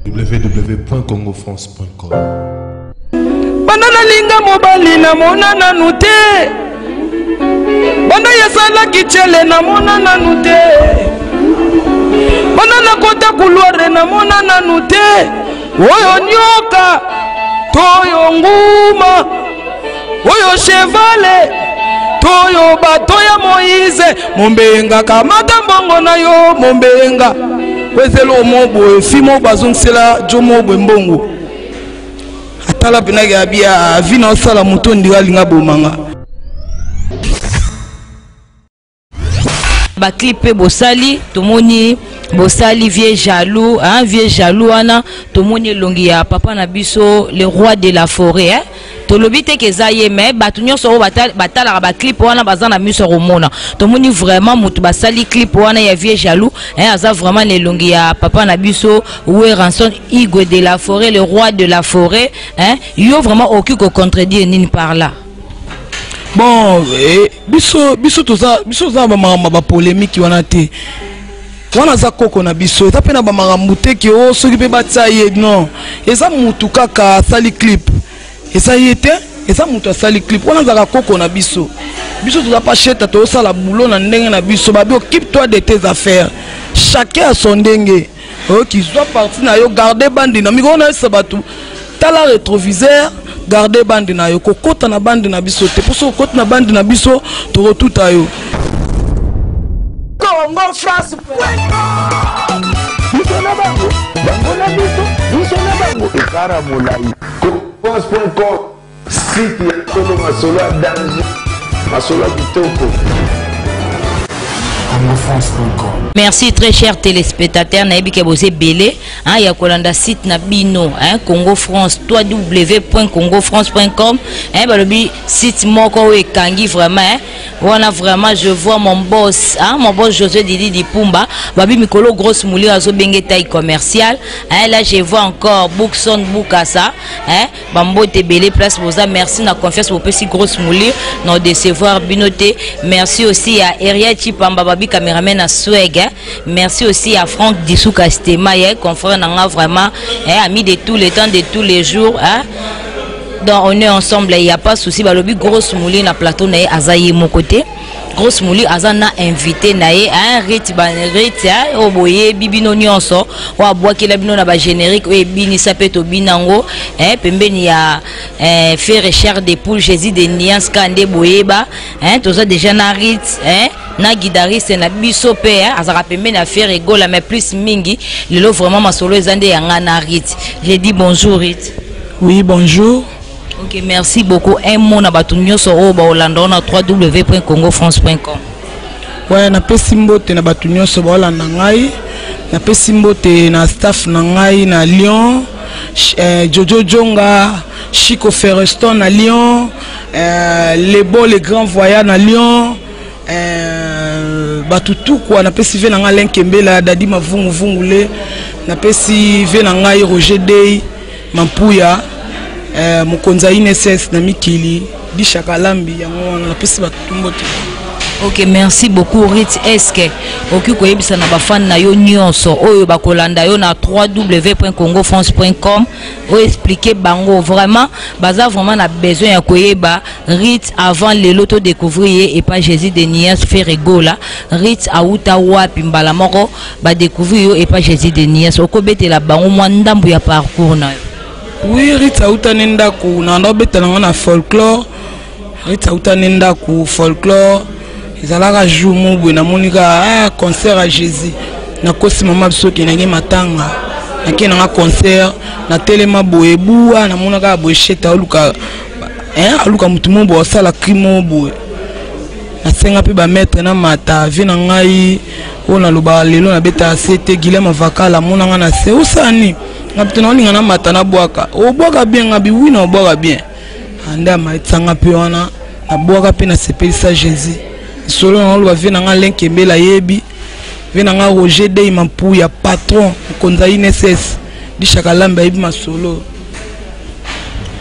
www.congofrance.com. Banana linga mobali na mona nanu te. Banda yasala kichele na mona nanu te. Banana kota couloir na mona nanu te. Oyo nyoka, toyo nguma, oyo chevale, toyo bato ya Moïse. Mombenga kamata mbongo na yo mombenga. Kwezelo mobo fimo bazongisela jomo mbongo. Atala pinage abia vina osala moto ndira linga bomanga. Ba clip bosali tomoni bosali vieux jaloux hein, vieux jaloux ana tomoni longi ya papa na biso le roi de la forêt hein. Tolobite ke zaye mais batunyo so batala ba clip wana bazana miso romona tomoni vraiment mutu basali clip wana ya vieux jaloux hein, aza vraiment le longi ya papa na biso Oué Ranson Igwe de la forêt, le roi de la forêt hein. Yo vraiment aucun ko contredire nini par là. Bon, biso za ba polémique wana te. Wana za koko na biso, eta pena ba maramute ki o soki pe batsaye non. Eza mutu kaka sali clip. Eza yete, eza mutu sali clip. Wana za koko na biso. Biso tu pas cheta to sala boulot na ndenge na biso. Babi occupe-toi de tes affaires. Chacun a son ndenge. Qui soit parti na yo garder bande dynamique. On a sabatu. Tala rétroviseur. Garder bande na yo kokota na bande na biso te pour so kokota na bande na biso to retuta yo Congo France France.com site ya Kolo Masolo danger Masolo kitoko Merci très chers téléspectateurs na ebike bozé belé hein ya kolanda site na bino hein Congo France www.congofrance.com hein balobi site moko e kangi vraiment hein wana vraiment je vois mon boss José Didi Dipumba babi mikolo grosse mouli azo benge taille commerciale hein là je vois encore Bookson Bukasa hein bambote belé place boza merci na confiance pour petit grosse mouli non décevoir binoté merci aussi à Eria Chipamba babi caméraman à Swag hein? Merci aussi à Franck Dissouka Stema confrère nanga vraiment ami de tous les temps de tous les jours hein? Donc on est ensemble il y a pas souci balobi grosse mouli na plateau na azayi mon côté grosse mouli azana invité na un rite hein oboye bibino nyonso wa boaki la bino na ba générique e bini sapeto binango hein pembeni ya faire cher des poules Jésus de Nias Kande boyeba hein toza déjà na rite hein na guitariste na biso pe azaka pembeni na faire egola mais plus mingi lelo vraiment masolo ezande yanga na rite. J'ai dit bonjour Rite. Oui bonjour. Ok, merci beaucoup. Un mot na batunyo soro ba Olanda na www.congofrance.com. Ouais, na pesimbote na batunyo so ba Olanda ngai. Na pesimbote na staff na ngai na Lyon, Jojo Jonga, Chico Ferreston na Lyon, les beaux les grands voyages na Lyon. Batutu kwa na pesi ve na ngai Lenkembela Dadi Mavungu Vungule, na pesi ve na ngai Roger Day Mampuya. Mukonza INSS na mikili di Chakalambi yango na pesi batumbote. Ok, merci beaucoup Rite. Est-ce que oki koyebisa na bafan na yo nyonso oyo bakolanda yo na www.congofrance.com o expliquer bango vraiment baza vraiment na besoin ya koyeba Rite avant le loto découvrir et pas Jésus de Nias Ferregola Rite auta wapi mbala moko ba découvrir yo et pas Jésus de Nias okobetela bango mwa ndambu ya parcours na yo. Oui, Rite auta nendaku na ndobetela na folklore. Rite auta nendaku folklore. Izalaka jour mobwe na monika concert à Jésus. Na kosi mama biso ke na ngi matanga. Na ke na concert na telema boebua na monaka bocheta aluka aluka mutu mobwe osala crime boe. Na senga pe ba maître na mata vi na ngai ona loba lelo na beta CT Guilhem Vakala monanga na se osani. Na bitona oninga na mata na bwaka. O bwaka bien ngabi wi na bwaka bien. Anda maitsanga pe wana na bwaka pe na sepelisa Jésus. Solo na lo va na Lenkembela yebi. Vena nga Roger Day Mampuya patron Mukonza INSS di Chakalambi yebi masolo.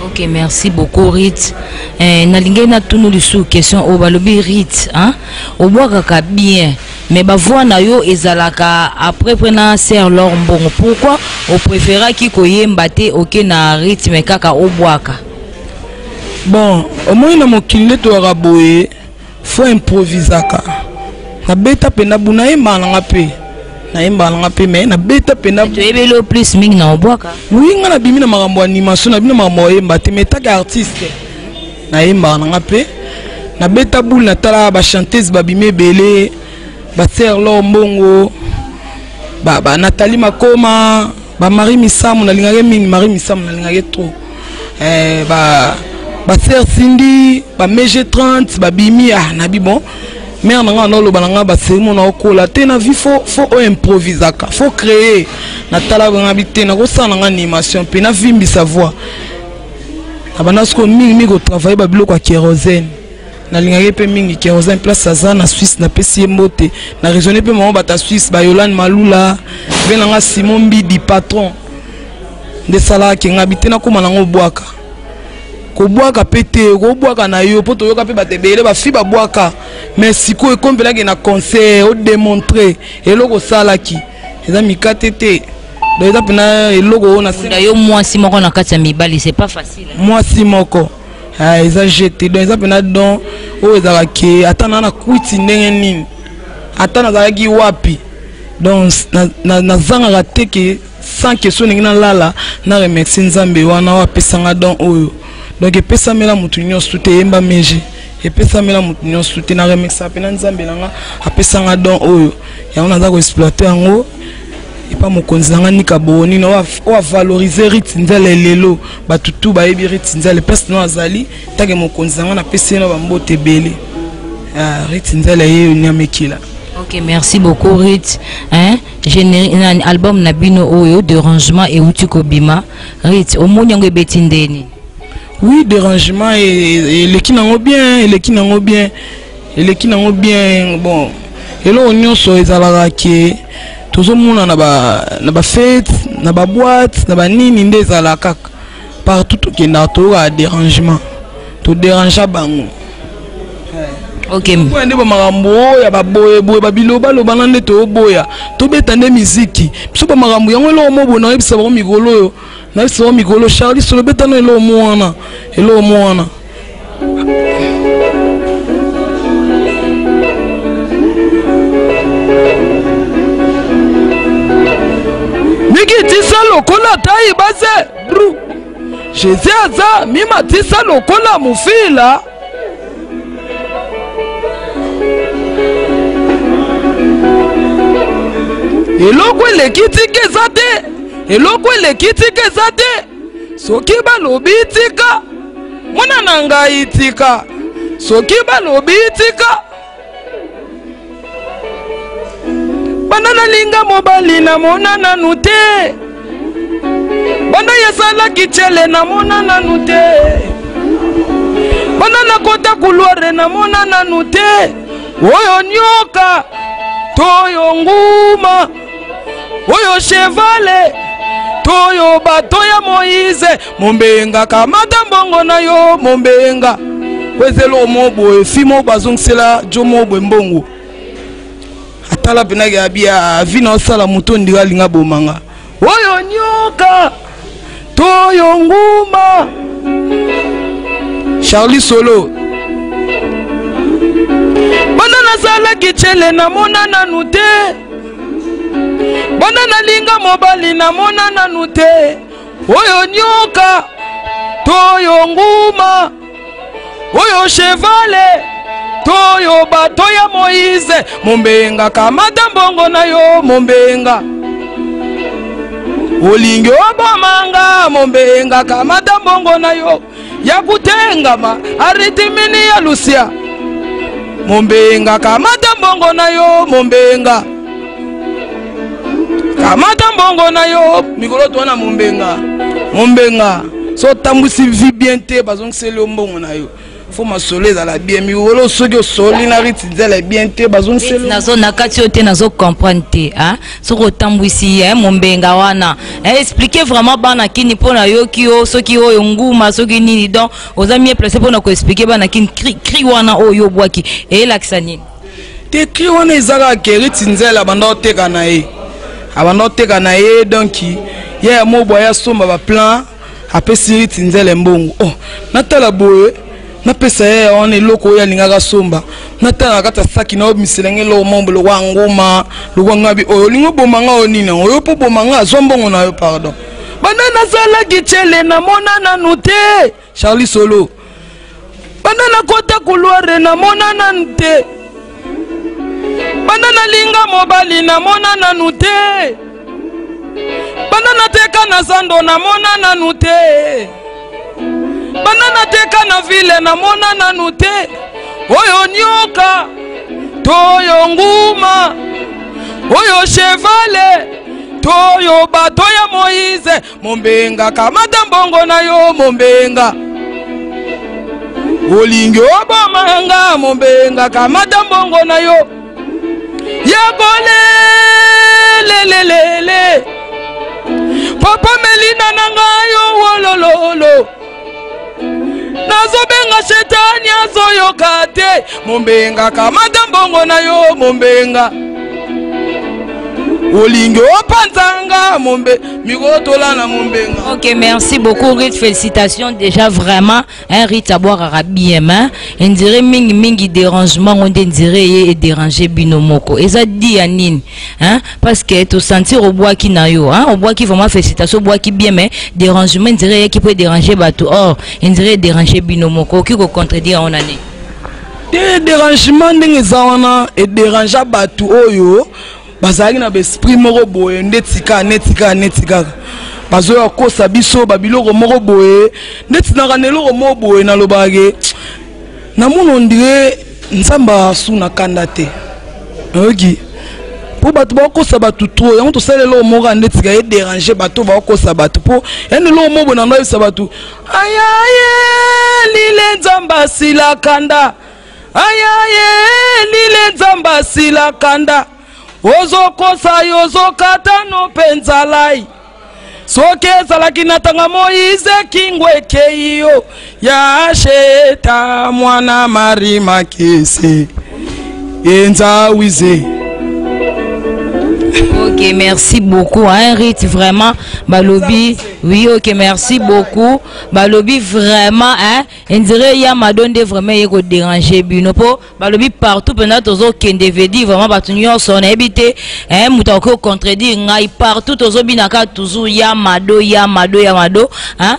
Ok, merci beaucoup Rite. Na lingé na tunu lisu question o balobi Rite hein. O bwaka ka bien. mais ba voix na yo ezalaka après prena ser leur mbongo. Pourquoi on préféra ki koyemba te oke na rythme kaka obwaka? Bon, au moins na mokinde to raboye faut improviser ka. Na beta pe na buna yemba nga pe. Na yemba nga pe mais na beta pe na to ebelo plus ming na obwaka. Oui, nga na bimi na makambo animation na bimi na makambo yemba te mais taka artiste. Na yemba nga pe. Na beta boule na tala ba chanteuse ba bimé belé. Ba ser lo mbongo. Ba Nathalie Makoma, ba Marie Misamu na lingage mingi Marie Misamu na lingage trop. Ba ser Cindy, ba MG30, ba bimi na bi bon. Mais on a no lo balanga ba sermo na okola te na vie faut improviser ka. Faut créer na tala ba ngabité na ko sana nga animation pe na vimbi sa voix. Abana sko mingi ko travailler ba biloko ya kérosène. Na lingage pe mingi kérosène place ça na Suisse na pesi mbote. Na raisonner pe mo bata Suisse ba Yolande Malula, venanga Simon Bidi patron. De sala ki ngabité na ko manango bwaka. Ko bwaka pété, ko bwaka na yo poto yo ka pe batebele ba fi ba bwaka. Mais siko e kombela ke na concert o démontrer eloko sala ki. Eza mikatete. Do eza pena eloko na senda yo moi si moko na kati ya mibali c'est pas facile. Moi si moko. Ah eza jeté donc eza pena don o eza ke atana na kwiti ndenge nini. Atana za ki wapi. Donc na zanga raté ke sans question ningi na lala na remercier Nzambe wana wa pesanga don oyo. Donc et pesa mela mutu nyonso te yemba meje et pesa mela mutu nyonso te na remercier pena Nzambe nanga apesanga don oyo ya on a ko exploiter yango et pas mokonzi nanga nika boni no wa valoriser ritinzele lelo batutu ba yebi ritinzele pesa no azali take mokonzi nanga na pesa no ba mbote belé ritinzele ye nyamekila. Ok, merci beaucoup Rit. Hein? Un album Nabino Oyo dérangement et Utiko Bima. Rit, au moins y betindeni. Oui, dérangement et les qui n'ont bien, et les qui n'ont bien, et les qui n'ont bien. Bon, et là on y so ezalaka ke tout le monde na ba fête, na ba boîte, na ba nini ndezalaka partout qui na to a dérangement. To dérange bango. Ok. Pour ende ba makambo ya ba boye ba biloba lo banande to boya. To betande musique. Biso ba makambo yango lo mo bona ebisa ba mikolo yo. Na biso mikolo Charlie so lo betano elo mo wana. Elo mo wana. Niki tisa lokola tai base. Bru. Jésus aza mima tisa lokola mufila. Eloko elekiti kezate, eloko elekiti kezate. Soki balobi itika, mona nanga itika. Soki balobi itika. Banana linga mobali na mona nanute. Banda yesala kichele na mona nanute. Banana kota kuluare na mona nanute. Oyo nyoka, toyo nguma. Oyo chevale, toyo bato ya Moïse, mombenga kamata mbongo na yo, mombenga. Wezelo mobo, fimo bazungsela, jomo mbongo. Atala penage abia, vina osala mutondi galinga bomanga. Oyo nyoka, toyo nguma. Charlie Solo. Banana sala kichele na mona nanute. Banana linga mobali na mona nanute. Oyo nyoka, toyo nguma. Oyo chevale, toyo bato ya Moïse, mombenga kamata mbongo na yo, mombenga. Olingi obomanga, mombenga kamata mbongo na yo. Ya kutengama, aritimini ya Lucia. Mombenga kamata mbongo na yo, mombenga. Kamata mbongo na yo, mikolo tuana mombenga. Mombenga. So tambusi vi bien te, bazong se le mbongo na yo. Faut ma soler à la bien, mikolo soki o soli na ritinzela bien te, bazong se le. Nazo nakati ote nazo comprendre te, hein? Soko tambusi mombenga wana. Expliquer vraiment bana kini pona yo kio, soki o nguma, soki nini donc, aux amis placé pona ko expliquer bana kini cri wana o yo boaki. Et l'accent. T'écris on est zara keri tinzel abandon teka na ye. Abandon teka na ye donc ya mo boya somba ba plan après siri tinzel mbongo. Oh, natala boye na pesa ye on est loko ya linga somba. Natala kata saki na obiselenge lo mombo lo wangoma, lo wangabi o lingo bomanga onina, o po bomanga zombongo na yo pardon. Banana sala gichele na mona na nute. Charlie Solo. Banana kota couloir na mona na nute. Banana linga mobali na mona na nute. Banana teka na sando na mona na nute. Banana teka na ville na mona na nute. Oyo nyoka toyo nguma. Oyo chevale toyo bato ya Moïse. Mombenga kamata mbongo na yo mombenga. Olingi obamanga mombenga kamata mbongo na yo. Yagole lelelele. Papa Melina nangayo wolololo. Nazobenga shetani azoyokate. Mombenga kamata mbongo na yo mombenga. Olingo opanzanga mombe migotola na mombenga. Ok, merci beaucoup Rit, félicitations déjà vraiment un Rit à boire arabien hein. On dirait mingi dérangement on dirait et déranger binomoko. Et ça dit Anine hein parce que tu sentir au bois qui na yo hein au bois qui vraiment félicitations au bois qui bien mais dérangement on dirait qui peut déranger bateau. Or on dirait déranger binomoko qui ko contredire on année. Des dérangements ndengezana et déranger bateau oyo. Bazali na besprit moko boye netika bazo ya kosa biso babiloko moko boye netina kanelo moko boye na lobage na muno ndire nzamba suna kandate ogi po batu ba kosa batu trop yango to salelo moko netika e déranger batu ba kosa batu po enelo moko na ndayi sabatu ayaye lile nzamba sila kanda ayaye lile nzamba sila kanda Ozo kosa yozo kata no penzalai. Soke zalaki natanga Moïse kingwe keyo. Ya sheta mwana marima kese. Enza wize. Ok, merci beaucoup hein, Rit, vraiment Balobi, oui ok, merci beaucoup Balobi, vraiment hein, on dirait ya madonne vraiment yeko déranger binopo Balobi partout pendant tozo kende vedi vraiment batunyo son habité hein mutako contredire ngai partout tozo binaka toujours ya mado hein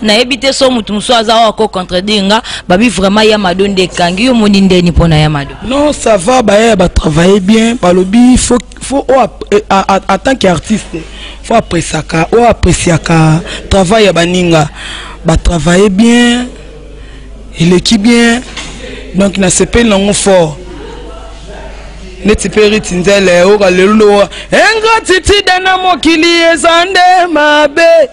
na habité so mutu muso aza ko contredire nga babi vraiment ya madonne de kangi yo moninde ni pona ya mado. Non, ça va ba travailler bien Balobi faut en tant qu'artiste faut apprécier travail à baninga ba travailler bien il équipe bien donc na sepe longo fort neti periti nzele o galelo ingratitude na mokili ezande mabe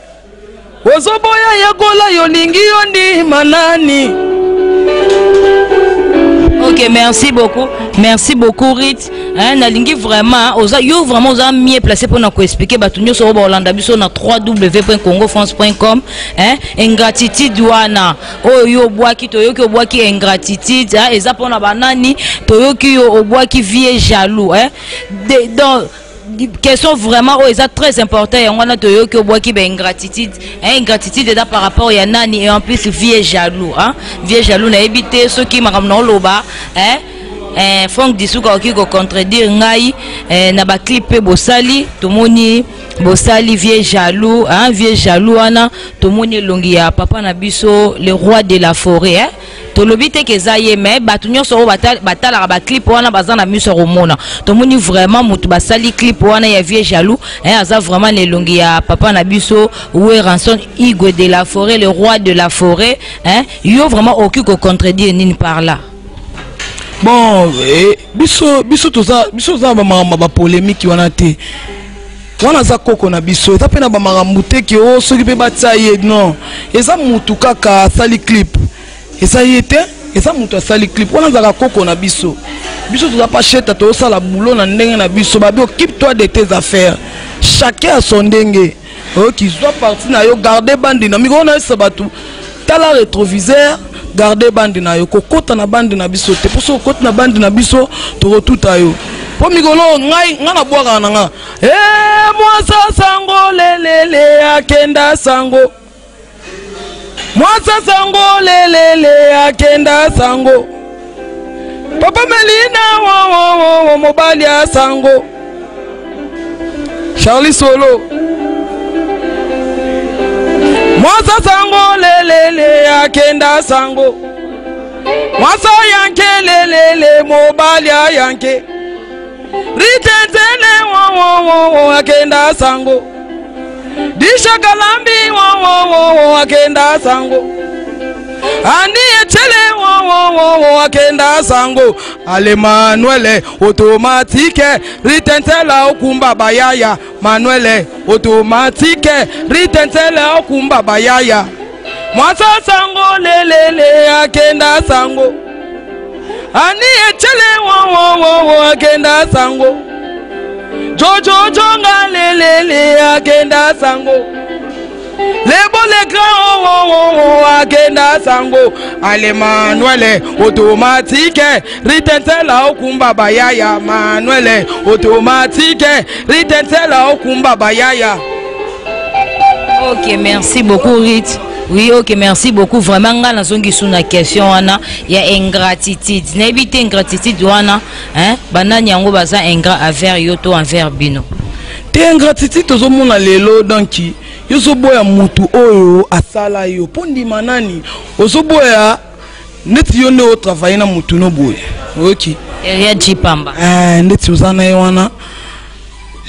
ozoboya yakola yolingi yondi manani. Ok, merci beaucoup Rit. Hein, nalingi vraiment, yo vraiment oza mieux placé pour nous expliquer batunyo so ba Hollanda biso na www.congofrance.com hein, ingratitude wana. Oh yo boaki toyoki oboaki ingratitude, hein, eza pona banani toyoki yo oboaki vie jaloux hein. Donc question vraiment oh, c'est très important et on a toyo que bois qui ben ingratitude ingratitude est par rapport à nani et en plus vieux jaloux hein vieux jaloux na éviter ceux qui m'a ramené loba hein Franck Disuka qui ko contredire ngai na ba clip bosali tomoni bosali vieux jaloux hein vieux jaloux ana tomoni longi ya papa na biso le roi de la forêt hein tolobite ke zaye mais batunyo so batala ba clip wana bazana miso romona tomoni vraiment mutu basali clip wana ya vieux jaloux hein aza vraiment le longi ya papa na biso oué ranson Igwe de la forêt le roi de la forêt hein yo vraiment aucun ko contredire nini par là. Bon biso za ba polémique wana te wana za koko na biso eta pena ba maramute ki o soki pe batsaye non eza mutu kaka sali clip eza yete eza mutu asali clip wana za koko na biso toza pas cheta to sala boulot na ndenge na biso babi occupe-toi de tes affaires chacun a son ndenge qui soit parti na yo garder bande dynamique on a sabatu tala rétroviseur garder bande na yo kokota na bande na biso te pour so kokota na bande na biso to tuta yo po mikolo ngai ngana bwaka na nga mwasa sango lelele akenda sango mwasa sango lelele akenda sango papa Melina wo mobali ya sango Charlie Solo mwasa sango lelele akenda sango mwasa yanke lelele mobali ya yanke ritentele wo akenda sango disha kalambi wo akenda sango ani echele wo akenda sango ale Manuele automatique ritentela okumba bayaya Manuele automatique ritentela okumba bayaya mwasa sango lelele akenda sango ani echele wo akenda sango jojo jonga lelele akenda sango lebo le grand wo akenda sango ale Manuele automatique ritentela okumba bayaya Manuele automatique ritentela okumba bayaya. Ok, merci beaucoup Rit. Oui, ok, merci beaucoup. Vraiment, on a une question, il y a ingratitude. N'évite ingratitude, hein? Banane yango baza ingrat envers yoto envers bino. Te ingratitude tozo mona lelo donc yozo boya mutu oyo asala yo pondi manani ozo boya neti yo ne travailler na mutu no boya. OK. Eria Jipamba. Neti uzana yo wana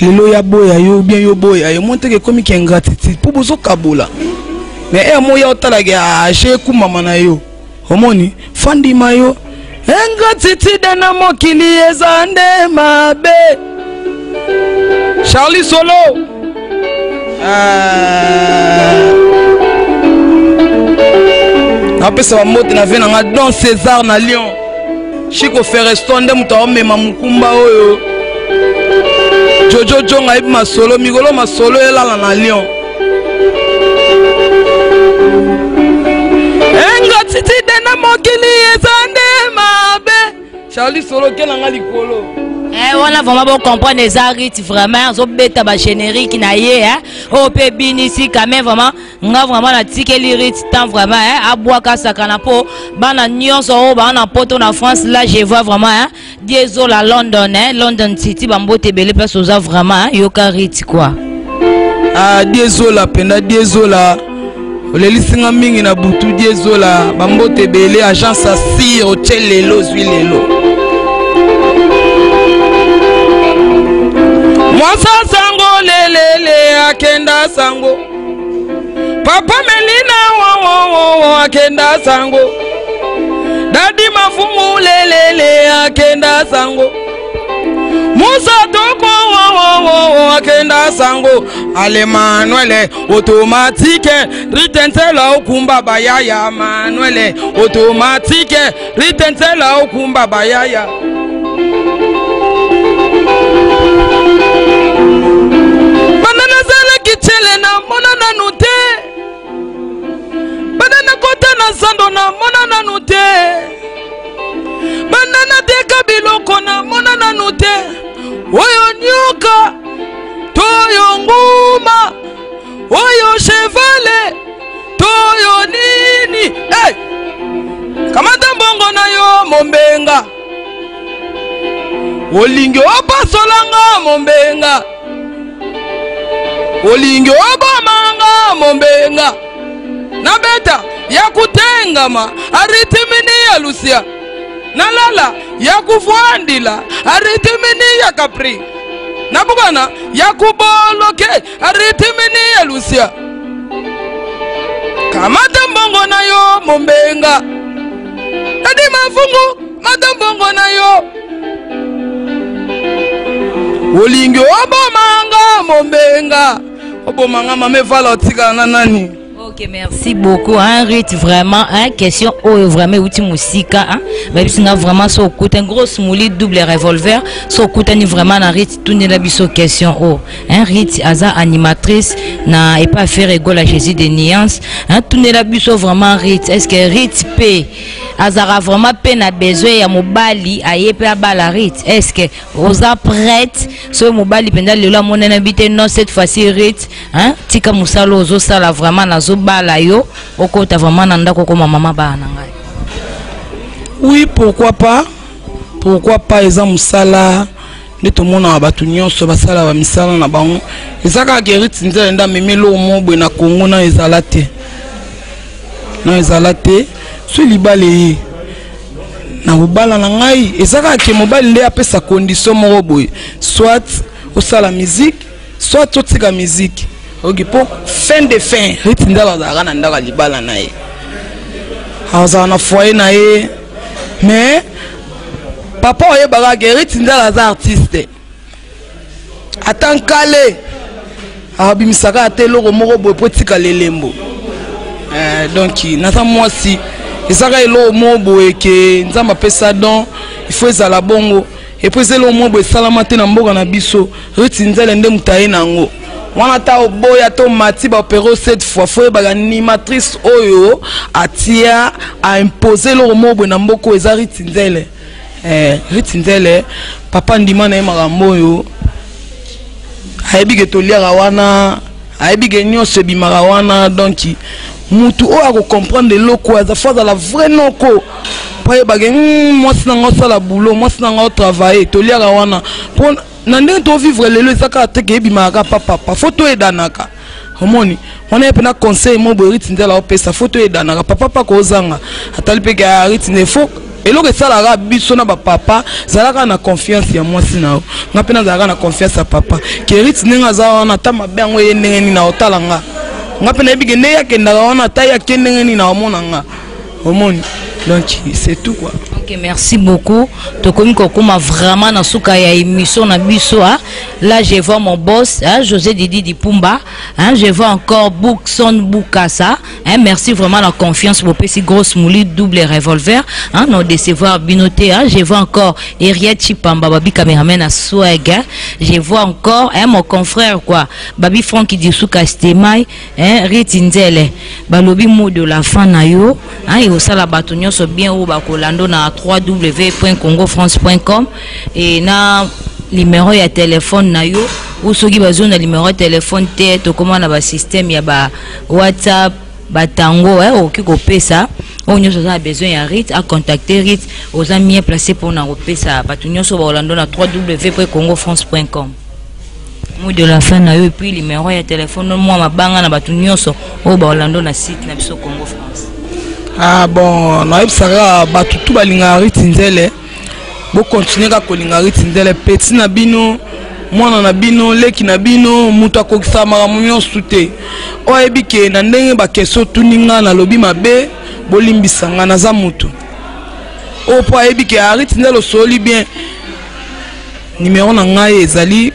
lelo ya boya yo bien yo boya yo monte ke komi ki ingratitude pour bozo kabola. Mais moya otalage chez kumama na yo homoni fandi mayo ingratitude na mokili ezande mabe Charlie Solo apesa wa moti na vena nga Don César na Lyon Chico Ferreston nde muta omema mukumba oyo Jojo Jonga ibi masolo migolo masolo elala na Lyon ingratitude na mokili ezande mabe Charlie Solo kena nga likolo. On a vraiment beau comprendre les arites vraiment zo beta ba générique na ye hein o pe binisi quand même vraiment nga vraiment na tike lirite tant vraiment hein aboa ka sakana po bana nyonso o bana poto na France là je vois vraiment hein dieso la London hein London City bambote belé place oza vraiment hein yoka rite quoi dieso la penda dieso la olelisinga mingi na butu dieso la bambote belé agence assir hotel lelo zwi lelo mwasa sango lelele akenda sango papa Melina wo akenda sango dadi mafumu lelele akenda sango musa toko wo akenda sango ale Manuele automatique ritentela okumba bayaya Manuele automatique ritentela okumba bayaya kichele na mona na nute banana kota na sando na mona na nute banana deka biloko na mona na nute oyo nyoka toyo nguma oyo chevale toyo nini hey! Kamata mbongo na yo mombenga olingi opasolanga mombenga olingi obamanga mombenga na beta ya kutengama aritimini ya Lucia na lala ya kufwandila aritimini ya Capri na bugana ya kuboloke aritimini ya Lucia kamata mbongo na yo mombenga adi mafungu mata mbongo na yo olingi obamanga mombenga obomanga mame vala otika na nani. Ok, merci beaucoup. Hein, Rit, vraiment, hein, question, oh, vraiment, outil musique, hein, mais vraiment, so, écoute, un gros mouli double revolver, so, écoute, vraiment, na Rit, tout n'est la biso question, oh, hein, Rit, aza animatrice, na, et pas faire égale à Jésus de Nuance, hein, tout n'est la biso vraiment, Rit, est-ce que Rit paie, azara vraiment peine à besoin, ya mobali, aye pe abala Rit, est-ce que, osa prête, so, mobali, pendant le la monnaie habité, non, cette fois-ci, Rit, hein, tika musalo, ozo sala vraiment, na zo bala yo okota vraiment nanda koko maman ba nanga. Oui, pourquoi pas eza musala ne to mona ba tunyoso basala ba misala na bango ezaka Rit nzela nda memelo mobwe na Kongo na ezalate so libale na bobala na ngai ezaka ke mobali nde apesa condition moko boye soit osala musique soit otika musique. Ok, pour fin de fin, Rit ndala zara na ndala libala na ye. Aza na foyer na ye. Mais papa oye baga Rit ndala za artiste. Atankale. Abimisaka atelo moko boye potika lelembo. Donc nasa mwasi ezaka elo mo boye ke nzamba pesa don, il faut ezala bongo. Et puis elo mo boye salamate na mboka na biso. Rit ndala nde mutaye nango. Wana ta oboya to mati ba opéro cette fois faut ba animatrice oyo atia a imposer le mobwe na mboko eza Rit nzele Rit nzele papa ndima na makambo yo ayebike toliaka wana ayebike nyonso bimaka wana donc mutu oyo ako comprendre loko aza fois la vraie noko paye bage mwasi na ngo sala boulot mwasi na ngo travailler toliaka wana pour nande to vivre lelo ezaka ateke ebimaka papa photo edanaka homoni on est pena conseil mo Rit nzela opesa photo edanaka papa ko ozanga atali peke ya Rit ne faut eloko esalaka biso na bapapa zalaka na confiance ya mwasi nao nga pena zalaka na confiance ya papa ke Rit ndenge aza wana ata mabe yango ye ndenge nini na otala nga nga pena ebike nde yakendaka wana ata yake ndenge nini na omona nga homoni. Donc c'est tout quoi. Ok, merci beaucoup. Tokomi kokoma vraiment na suka ya émission na biso. Là je vois mon boss, José Didi Dipumba. Je vois encore Bookson Boukassa. Merci vraiment la confiance pour petit grosse mouli double revolver. Non décevoir binoté. Je vois encore Henriette Chipamba, Babi cameraman à Swag. Je vois encore mon confrère quoi. Babi Franck Disuka Stemai, Rit Nzele. Balobi mot de la fin na yo. Et au salabatonio so bien ou bakolando na www.congofrance.com et na numéro ya téléphone na yo ou soki bazo na numéro de téléphone te to comment na ba système ya ba WhatsApp batango oki ko pesa onyo so a besoin ya Rit à contacter Rit aux amis placés pour na pesa batonyo so bakolando na www.congofrance.com. Mot de la fin na yo et puis numéro ya téléphone moi mabanga na batonyo so o bakolando na site na biso Congo France. Ah bon, na ebisaka batutu balinga Rit nzele bo continuer ka kolinga Rit nzele petit na bino mwana na bino leki na bino mutu akokisa makambo nyonso te oyo ebike na ndenge bakeso tuninga na lobi mabe bolimbisanga naza mutu oyo po ayebike Rit nzele osoli bien numéro na ngai ezali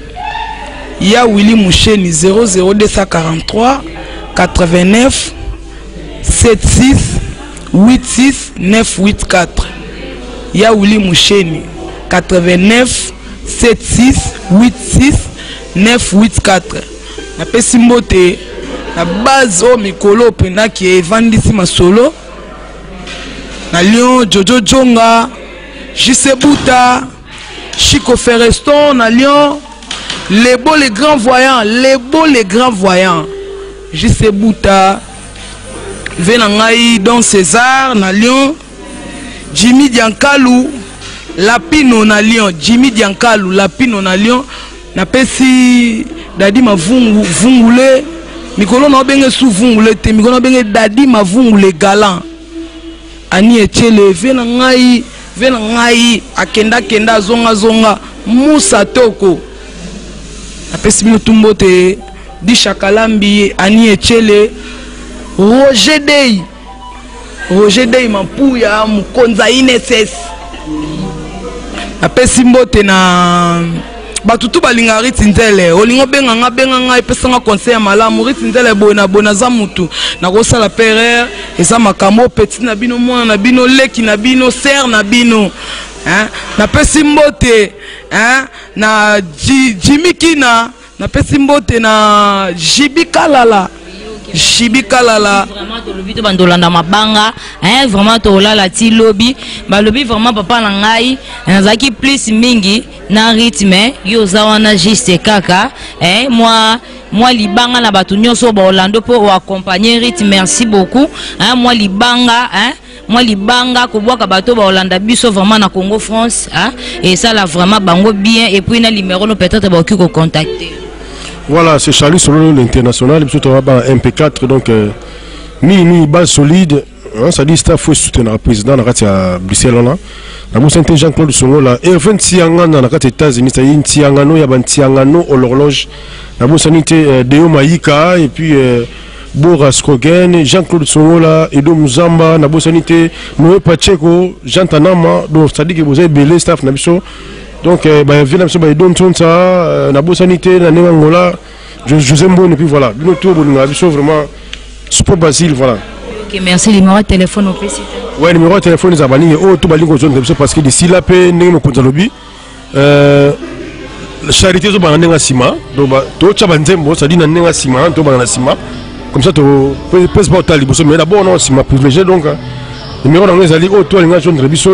ya Willy Moucheni 00243 89 76 86984 ya Willy Moucheni 89 76 86984 na pesi mbote na base o mikolo pena ki evandisi masolo na Lyon Jojo Jonga JC Bouta Chico Ferreston na Lyon les beaux les grands voyants JC Bouta Venangai Don César na Lyon Jimmy Diankalu Lapino na Lyon Jimmy Diankalu Lapino na Lyon na pesi Dadi Mavungule mikolo na benge sou vungule te mikolo benge Dadi Mavungule galant ani echele venangai akenda zonga Musa Toko na pesi mutumbo te di Shakalambi ani echele Roger Dey Mampuya Mukonza Ineses na pesi mbote na batutu balinga ritindele olingo benga epesanga conseil ya malamu ritindele bona za mutu na kosala pere eza makambo petit na bino mwana na bino leki na bino ser na bino na pesi mbote na jimikina na pesi mbote na jibikalala vraiment to lobi to bandolanda mabanga vraiment to lala ti lobi ba lobi vraiment papa na ngai nazaki plus mingi na rythme yo zawana juste kaka moi libanga na batu nyonso ba Orlando pour accompagner rythme merci beaucoup moi libanga ko boka bato ba Orlando biso vraiment na Congo France et ça là vraiment bango bien et puis na numéro no peut-être ba ko contacter. Voilà, c'est Charlie Solo l'international, et puis on va MP4, donc base solide, ça dit staff faut soutenir le président, à Bruxelles là. La bourse Jean-Claude Songo là, et enfin Tiangana dans les États-Unis, ça y est Tiangano, il y a un Tiangano à l'horloge. La bourse sanité Deo Maïka et puis Boras Kogen, Jean-Claude Songo là, Edo Muzamba, la bourse sanité Noé Pacheco, Jean Tanama, donc ça dit que vous avez belé staff nabiso. Donc, viens ça, na sanité, na Angola, José Mbon, et puis voilà. Vraiment, super Basile, voilà. Ok, merci. Numéro de téléphone au PC. Ouais, numéro de téléphone, les abonnés, tout balingo zone, parce que d'ici là, nous avons la charité, nous avons un ciment. Donc, tout ça, ça dit un ciment, tout un ciment. Comme ça, tu peux pas t'aller, mais d'abord, on a un ciment privilégié. Donc, numéro de téléphone, tout le monde,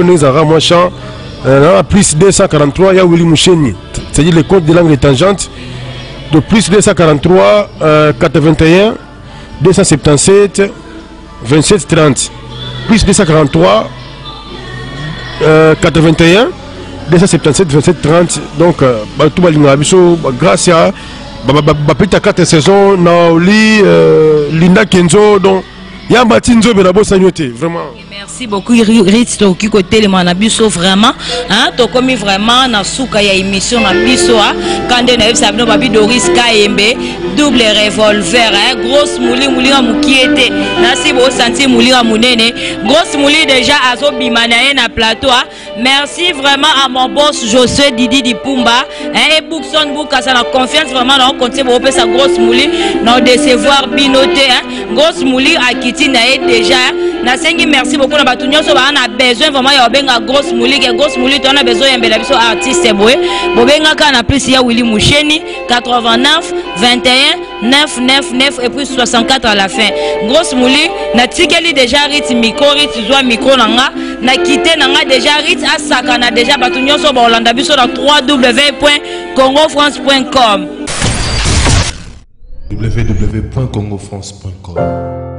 nous avons un champ. Plus 243, il y a Willy Moucheni, c'est-à-dire le code de l'angle tangente. De plus 243, 81, 277, 27, 30. Plus 243, 81, 277, 27, 30. Donc, tout le monde, grâce à la 4 saisons, Linda Kenzo, donc, il y a un bâtiment vraiment. Merci beaucoup Ritz to ki côté le manabiso vraiment to komi vraiment na suka ya émission na biso quand na yebisa bino babi Doris Kayembe double revolver grosse mouli mukiete na si bo sentir mouli munene grosse mouli déjà azo bimana na plateau merci vraiment à mon boss Josué Didi Dipumba et Bookson Bouka ça la confiance vraiment na compter bo sa grosse mouli na décevoir binoté grosse mouli a kiti na déjà na sengi merci beaucoup na batu nyonso ba na besoin vraiment ya benga grosse mouli to na besoin ya mbela biso artiste boye bobenga kana plus ya Willy Moucheni 89 21 999 et puis 64 à la fin grosse mouli na tikeli déjà rit micro nanga na quitté nanga déjà rit asaka na déjà batu nyonso ba Orlando biso na www.congofrance.com www.congofrance.com